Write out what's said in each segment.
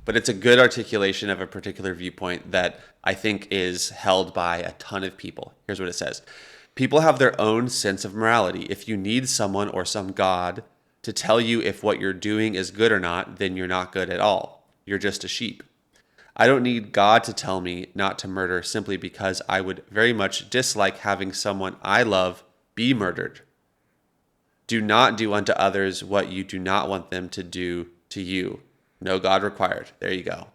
but it's a good articulation of a particular viewpoint that I think is held by a ton of people. Here's what it says. People have their own sense of morality. If you need someone or some God to tell you if what you're doing is good or not, then you're not good at all. You're just a sheep. I don't need God to tell me not to murder simply because I would very much dislike having someone I love be murdered. Do not do unto others what you do not want them to do to you. No God required. There you go.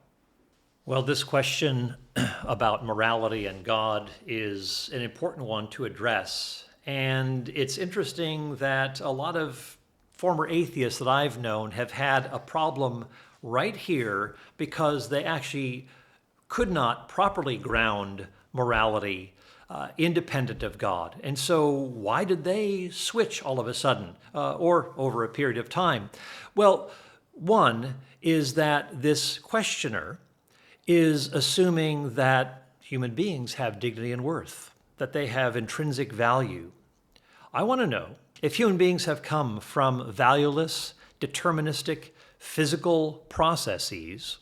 Well, this question about morality and God is an important one to address. And it's interesting that a lot of former atheists that I've known have had a problem right here because they actually could not properly ground morality independent of God. And so why did they switch all of a sudden or over a period of time? Well, one is that this questioner is assuming that human beings have dignity and worth, that they have intrinsic value. I want to know if human beings have come from valueless, deterministic, physical processes,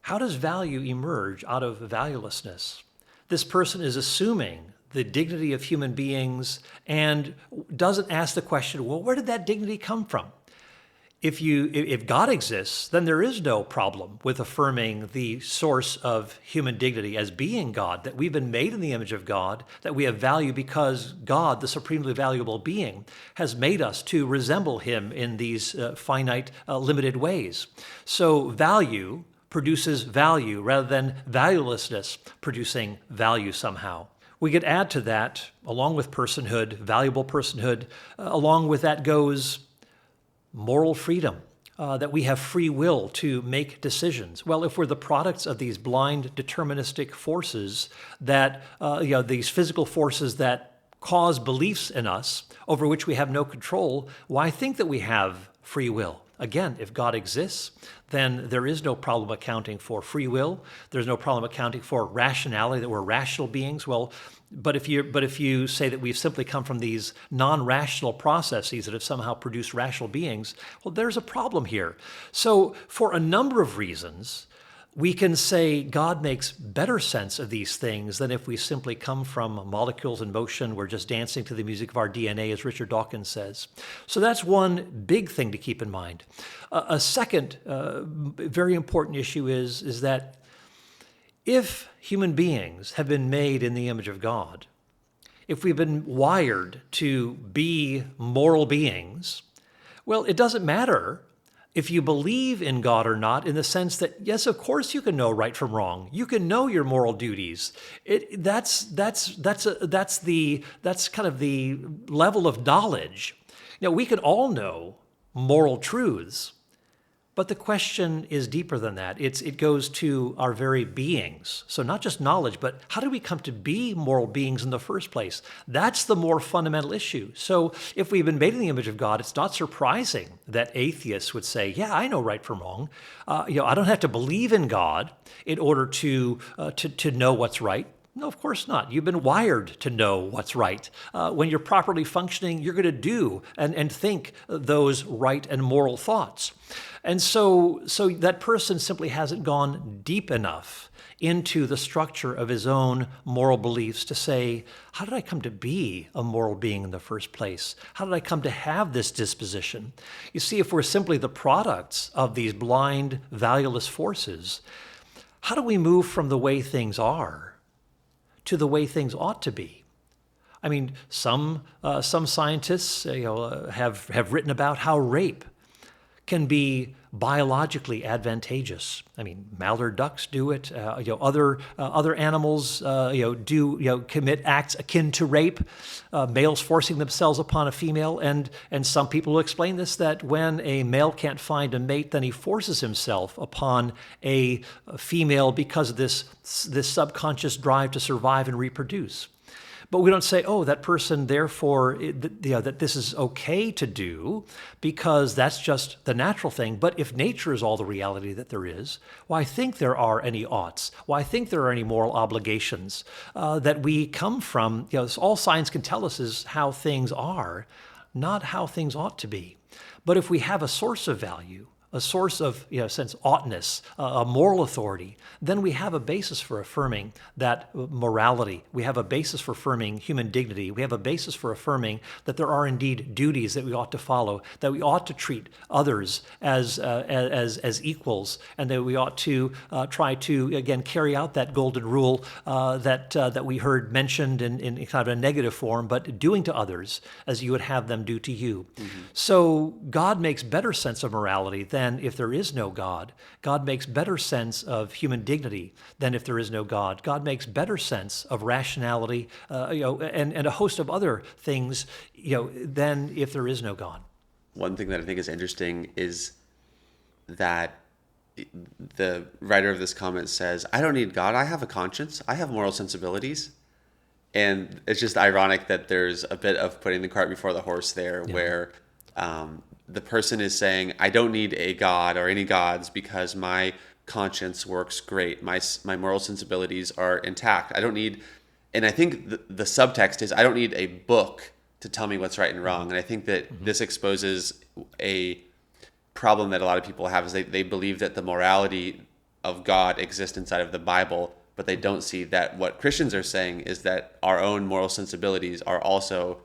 how does value emerge out of valuelessness? This person is assuming the dignity of human beings and doesn't ask the question, well, where did that dignity come from? If God exists, then there is no problem with affirming the source of human dignity as being God, that we've been made in the image of God, that we have value because God, the supremely valuable being, has made us to resemble him in these finite, limited ways. So value produces value rather than valuelessness producing value somehow. We could add to that, along with personhood, valuable personhood, along with that goes moral freedom, that we have free will to make decisions. Well, if we're the products of these blind deterministic forces that, these physical forces that cause beliefs in us over which we have no control, why think that we have free will? Again, if God exists, then there is no problem accounting for free will. There's no problem accounting for rationality, that we're rational beings. Well, but if you say that we've simply come from these non-rational processes that have somehow produced rational beings, well, there's a problem here. So for a number of reasons, we can say God makes better sense of these things than if we simply come from molecules in motion. We're just dancing to the music of our DNA, as Richard Dawkins says. So that's one big thing to keep in mind. A second very important issue is that if human beings have been made in the image of God, if we've been wired to be moral beings, well, it doesn't matter if you believe in God or not, in the sense that, yes, of course you can know right from wrong. You can know your moral duties. That's kind of the level of knowledge. Now, we can all know moral truths, but the question is deeper than that. It goes to our very beings. So not just knowledge, but how do we come to be moral beings in the first place? That's the more fundamental issue. So if we've been made in the image of God, it's not surprising that atheists would say, yeah, I know right from wrong. I don't have to believe in God in order to know what's right. No, of course not. You've been wired to know what's right. When you're properly functioning, you're going to do and think those right and moral thoughts. And so that person simply hasn't gone deep enough into the structure of his own moral beliefs to say, how did I come to be a moral being in the first place? How did I come to have this disposition? You see, if we're simply the products of these blind, valueless forces, how do we move from the way things are to the way things ought to be? I mean, some scientists have written about how rape can be biologically advantageous. I mean, mallard ducks do it. Other animals do commit acts akin to rape. Males forcing themselves upon a female, and some people will explain this, that when a male can't find a mate, then he forces himself upon a female because of this subconscious drive to survive and reproduce. But we don't say, oh, that person, therefore, that this is okay to do because that's just the natural thing. But if nature is all the reality that there is, why think there are any oughts? Why think there are any moral obligations that we come from? All science can tell us is how things are, not how things ought to be. But if we have a source of value, a source of, sense oughtness, a moral authority, then we have a basis for affirming that morality. We have a basis for affirming human dignity. We have a basis for affirming that there are indeed duties that we ought to follow, that we ought to treat others as equals, and that we ought to try to, again, carry out that golden rule that we heard mentioned in kind of a negative form, but doing to others as you would have them do to you. Mm-hmm. So God makes better sense of morality than if there is no God. God makes better sense of human dignity than if there is no God. God makes better sense of rationality, and a host of other things, than if there is no God. One thing that I think is interesting is that the writer of this comment says, I don't need God. I have a conscience. I have moral sensibilities. And it's just ironic that there's a bit of putting the cart before the horse there, where the person is saying, I don't need a God or any gods because my conscience works great. My moral sensibilities are intact. I don't need, and I think the subtext is, I don't need a book to tell me what's right and wrong. And I think that this exposes a problem that a lot of people have, is they believe that the morality of God exists inside of the Bible, but they don't see that what Christians are saying is that our own moral sensibilities are also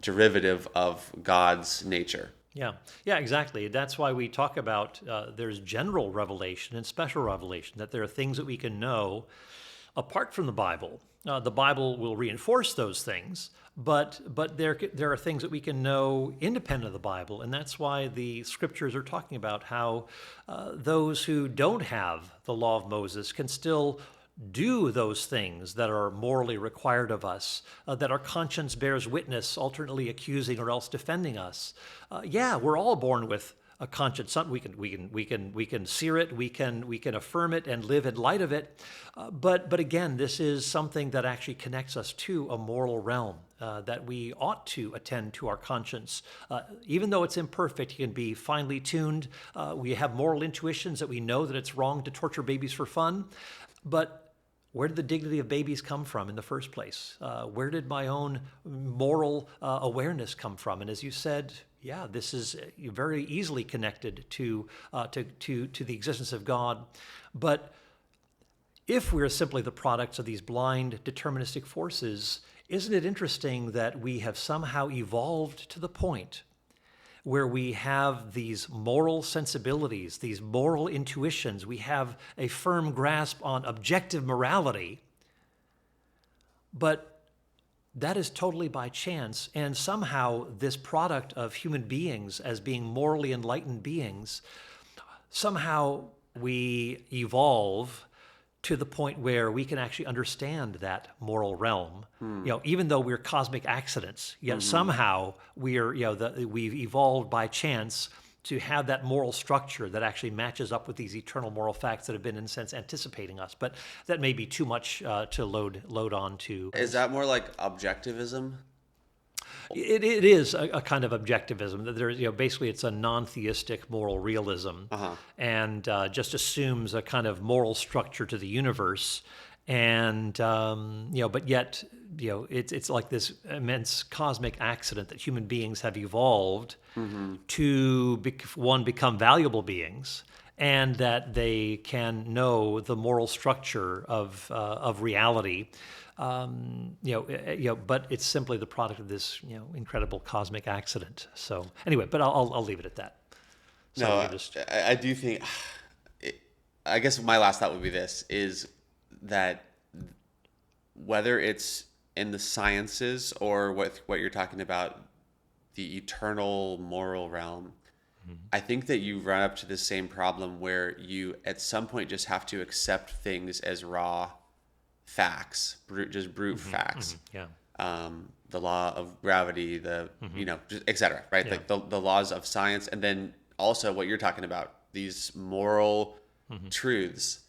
derivative of God's nature. Yeah, exactly. That's why we talk about there's general revelation and special revelation, that there are things that we can know apart from the Bible. The Bible will reinforce those things, but there are things that we can know independent of the Bible, and that's why the scriptures are talking about how those who don't have the law of Moses can still do those things that are morally required of us, that our conscience bears witness, alternately accusing or else defending us. We're all born with a conscience. We can sear it, we can affirm it and live in light of it. But again, this is something that actually connects us to a moral realm, that we ought to attend to our conscience. Even though it's imperfect, it can be finely tuned. We have moral intuitions that we know that it's wrong to torture babies for fun. But where did the dignity of babies come from in the first place? Where did my own moral awareness come from? And as you said, this is very easily connected to the existence of God. But if we're simply the products of these blind deterministic forces, isn't it interesting that we have somehow evolved to the point where we have these moral sensibilities, these moral intuitions, we have a firm grasp on objective morality, but that is totally by chance, and somehow this product of human beings as being morally enlightened beings, somehow we evolve to the point where we can actually understand that moral realm. Even though we're cosmic accidents, yet somehow we've evolved by chance to have that moral structure that actually matches up with these eternal moral facts that have been, in a sense, anticipating us. But that may be too much to load on to. Is that more like objectivism? It is a kind of objectivism. That there's, basically it's a non-theistic moral realism, and just assumes a kind of moral structure to the universe, and but yet it's like this immense cosmic accident that human beings have evolved to become valuable beings, and that they can know the moral structure of reality. But it's simply the product of this, incredible cosmic accident. So anyway, but I'll leave it at that. So I do think, I guess my last thought would be this, is that whether it's in the sciences or what you're talking about, the eternal moral realm, I think that you run up to the same problem where you at some point just have to accept things as raw facts, brute facts. The law of gravity, just et cetera, right? Like the laws of science, and then also what you're talking about, these moral truths.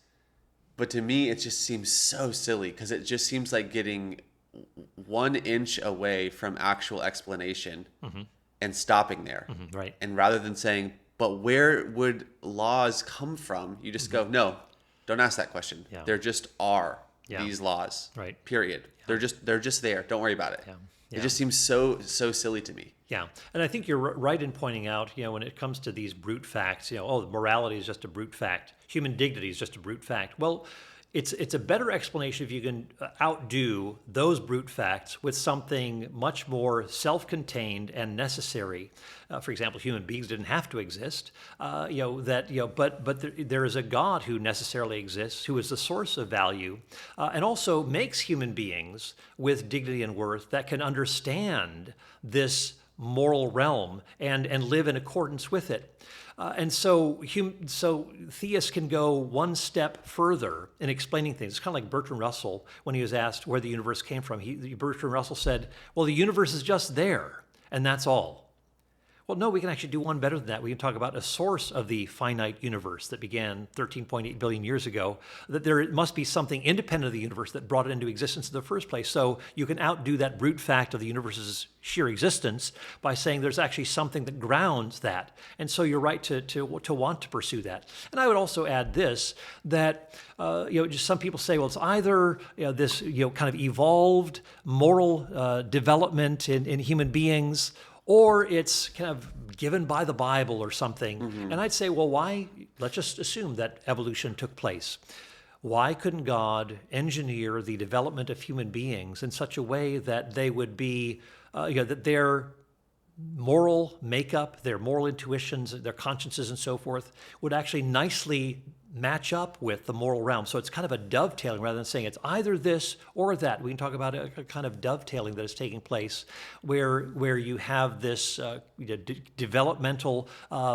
But to me, it just seems so silly, because it just seems like getting 1 inch away from actual explanation and stopping there. Right. And rather than saying, but where would laws come from? You just go, no, don't ask that question. There just are these laws. Right. Period. They're just there. Don't worry about it. It just seems so silly to me. Yeah, and I think you're right in pointing out, when it comes to these brute facts, morality is just a brute fact. Human dignity is just a brute fact. Well, it's a better explanation if you can outdo those brute facts with something much more self-contained and necessary. For example, human beings didn't have to exist. But there is a God who necessarily exists, who is the source of value, and also makes human beings with dignity and worth that can understand this moral realm and live in accordance with it. So theists can go one step further in explaining things. It's kind of like Bertrand Russell when he was asked where the universe came from. Bertrand Russell said, well, the universe is just there, and that's all. Well, no, we can actually do one better than that. We can talk about a source of the finite universe that began 13.8 billion years ago, that there must be something independent of the universe that brought it into existence in the first place. So you can outdo that brute fact of the universe's sheer existence by saying there's actually something that grounds that. And so you're right to want to pursue that. And I would also add this, that just some people say, well, it's either this kind of evolved moral development in human beings, or it's kind of given by the Bible or something. Mm-hmm. And I'd say, well, why? Let's just assume that evolution took place. Why couldn't God engineer the development of human beings in such a way that they would be, that their moral makeup, their moral intuitions, their consciences and so forth would actually nicely match up with the moral realm? So it's kind of a dovetailing rather than saying it's either this or that. We can talk about a kind of dovetailing that is taking place where you have this developmental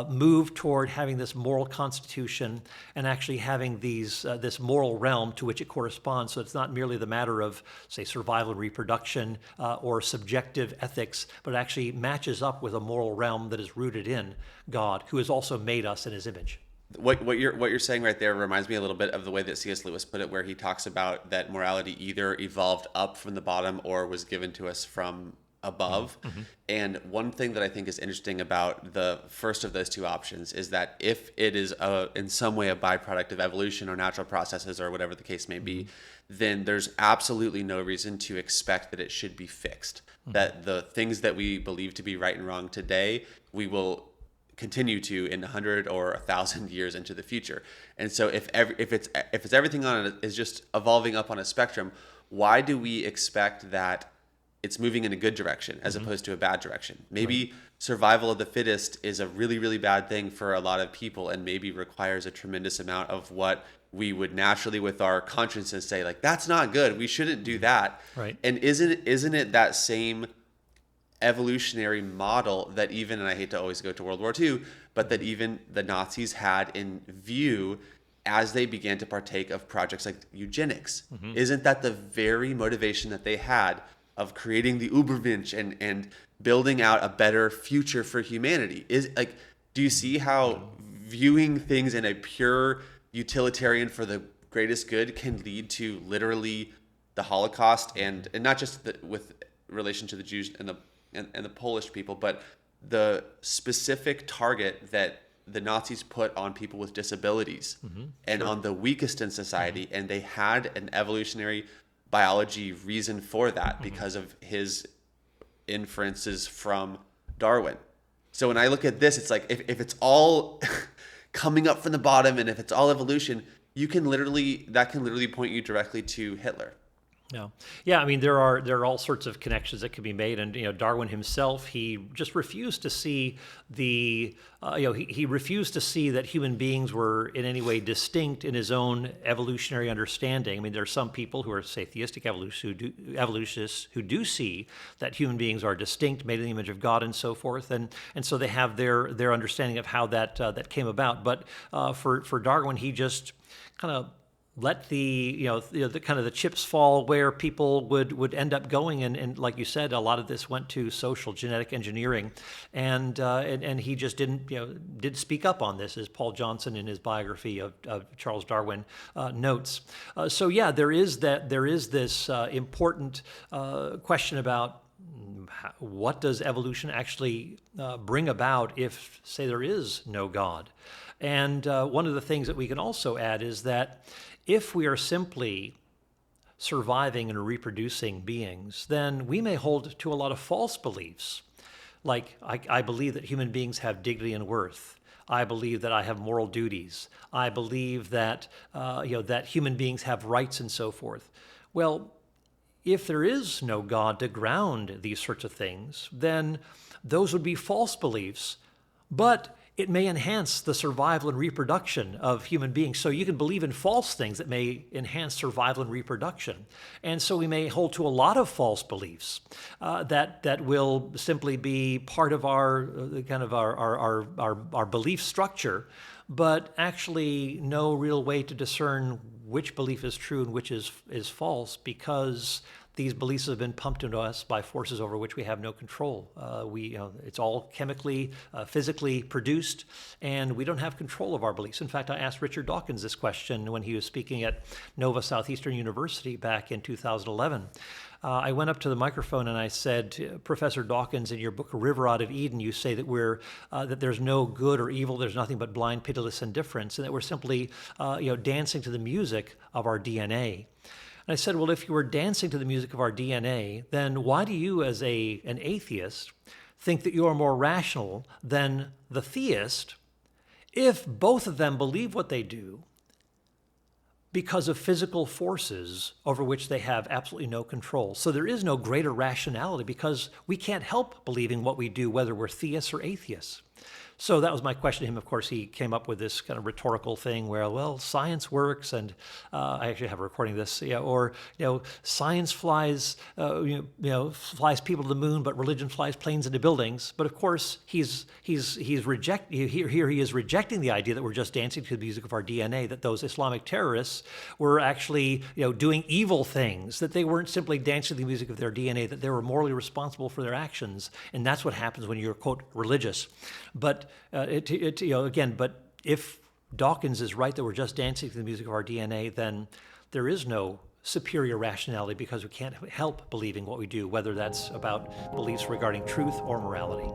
move toward having this moral constitution and actually having this moral realm to which it corresponds. So it's not merely the matter of, say, survival and reproduction or subjective ethics, but it actually matches up with a moral realm that is rooted in God, who has also made us in his image. What you're saying right there reminds me a little bit of the way that C.S. Lewis put it, where he talks about that morality either evolved up from the bottom or was given to us from above. Mm-hmm. And one thing that I think is interesting about the first of those two options is that if it is in some way a byproduct of evolution or natural processes or whatever the case may be, then there's absolutely no reason to expect that it should be fixed. Mm-hmm. That the things that we believe to be right and wrong today, we will continue to in 100 or 1,000 years into the future. And so if it's everything on it is just evolving up on a spectrum, why do we expect that it's moving in a good direction as opposed to a bad direction? Maybe survival of the fittest is a really, really bad thing for a lot of people and maybe requires a tremendous amount of what we would naturally with our consciences say, like, that's not good, we shouldn't do that. Right. And isn't it that same evolutionary model that even, and I hate to always go to World War II, but that even the Nazis had in view as they began to partake of projects like eugenics? Mm-hmm. Isn't that the very motivation that they had of creating the Übermensch and building out a better future for humanity? Do you see how viewing things in a pure utilitarian for the greatest good can lead to literally the Holocaust and not just with relation to the Jews and the Polish people, but the specific target that the Nazis put on people with disabilities and on the weakest in society. And they had an evolutionary biology reason for that because of his inferences from Darwin. So when I look at this, it's like if it's all coming up from the bottom and if it's all evolution, that can literally point you directly to Hitler. Yeah. I mean, there are all sorts of connections that can be made, and Darwin himself, he just refused to see he refused to see that human beings were in any way distinct in his own evolutionary understanding. I mean, there are some people who are, say, theistic evolutionists who do see that human beings are distinct, made in the image of God, and so forth, and so they have their understanding of how that came about. But for Darwin, he just kind of let the kind of the chips fall where people would end up going, and like you said, a lot of this went to social genetic engineering, and he just didn't speak up on this, as Paul Johnson in his biography of Charles Darwin notes. So yeah, there is this important question about what does evolution actually bring about if, say, there is no God. And one of the things that we can also add is that if we are simply surviving and reproducing beings, then we may hold to a lot of false beliefs. Like, I believe that human beings have dignity and worth. I believe that I have moral duties. I believe that, that human beings have rights and so forth. Well, if there is no God to ground these sorts of things, then those would be false beliefs, but it may enhance the survival and reproduction of human beings. So you can believe in false things that may enhance survival and reproduction. And so we may hold to a lot of false beliefs that will simply be part of our our belief structure, but actually no real way to discern which belief is true and which is false, because these beliefs have been pumped into us by forces over which we have no control. It's all chemically, physically produced, and we don't have control of our beliefs. In fact, I asked Richard Dawkins this question when he was speaking at Nova Southeastern University back in 2011. I went up to the microphone and I said, Professor Dawkins, in your book, A River Out of Eden, you say that that there's no good or evil, there's nothing but blind, pitiless indifference, and that we're simply dancing to the music of our DNA. And I said, well, if you were dancing to the music of our DNA, then why do you, as an atheist, think that you are more rational than the theist if both of them believe what they do because of physical forces over which they have absolutely no control? So there is no greater rationality, because we can't help believing what we do, whether we're theists or atheists. So that was my question to him. Of course, he came up with this kind of rhetorical thing where, well, science works, and I actually have a recording of this, science flies, flies people to the moon, but religion flies planes into buildings. But of course, he is rejecting the idea that we're just dancing to the music of our DNA, that those Islamic terrorists were actually, doing evil things, that they weren't simply dancing to the music of their DNA, that they were morally responsible for their actions, and that's what happens when you're, quote, religious. But but if Dawkins is right that we're just dancing to the music of our DNA, then there is no superior rationality, because we can't help believing what we do, whether that's about beliefs regarding truth or morality.